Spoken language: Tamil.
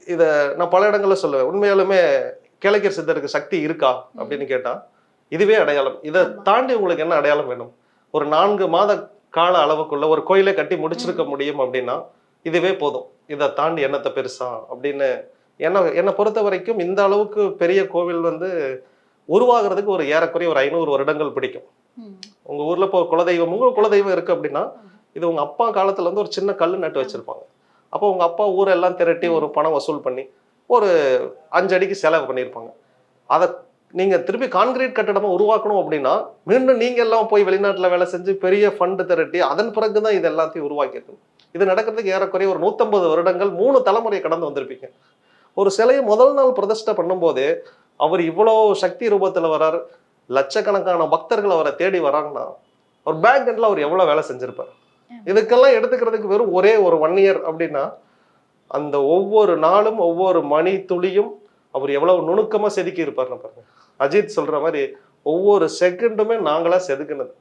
இத நான் பல இடங்கள்ல சொல்லுவேன். உண்மையாலுமே கேளக்கியர் சித்தருக்கு சக்தி இருக்கா அப்படின்னு கேட்டா, இதுவே அடையாளம். இத தாண்டி உங்களுக்கு என்ன அடையாளம் வேணும்? ஒரு 4 மாத கால அளவுக்குள்ள ஒரு கோயிலே கட்டி முடிச்சிருக்க முடியும் அப்படின்னா, இதுவே போதும். இத தாண்டி என்னத்த பெருசா அப்படின்னு என்ன பொறுத்த வரைக்கும் இந்த அளவுக்கு பெரிய கோவில் வந்து உருவாகுறதுக்கு ஒரு ஏறக்குறைய ஒரு 500 வருடங்கள் பிடிக்கும். உங்க ஊர்ல இப்போ குலதெய்வம் உங்க குலதெய்வம் இருக்கு அப்படின்னா, இது உங்க அப்பா காலத்துல இருந்து ஒரு சின்ன கல்லு நட்டு வச்சிருப்பாங்க. அப்போ உங்க அப்பா ஊரெல்லாம் திரட்டி ஒரு பணம் வசூல் பண்ணி, ஒரு 5 அடிக்கு செலவு பண்ணியிருப்பாங்க. அத நீங்க திருப்பி கான்கிரீட் கட்டடமா உருவாக்கணும் அப்படின்னா, மீண்டும் நீங்க எல்லாம் போய் வெளிநாட்டுல வேலை செஞ்சு பெரிய ஃபண்ட் திரட்டி, அதன் பிறகு தான் இது எல்லாத்தையும் உருவாக்கியிருக்கணும். இது நடக்கிறதுக்கு ஏறக்குறைய ஒரு 150 வருடங்கள் 3 தலைமுறை கடந்து வந்திருப்பீங்க. ஒரு சிலைய முதல் நாள் பிரதிஷ்டை பண்ணும்போதே, அவர் இவ்வளோ சக்தி ரூபத்துல வராரு. லட்சக்கணக்கான பக்தர்கள் அவரை தேடி வராங்கன்னா, அவர் பேக் எண்ட்ல அவர் எவ்வளவு வேலை செஞ்சிருப்பார். இதுக்கெல்லாம் எடுத்துக்கிறதுக்கு வெறும் ஒரே ஒரு 1 இயர் அப்படின்னா, அந்த ஒவ்வொரு நாளும் ஒவ்வொரு மணி துளியும் அவர் எவ்வளவு நுணுக்கமா செதுக்கி இருப்பாருன்னு பாருங்க. அஜித் சொல்ற மாதிரி ஒவ்வொரு செகண்டுமே நாங்களா செதுக்குனது.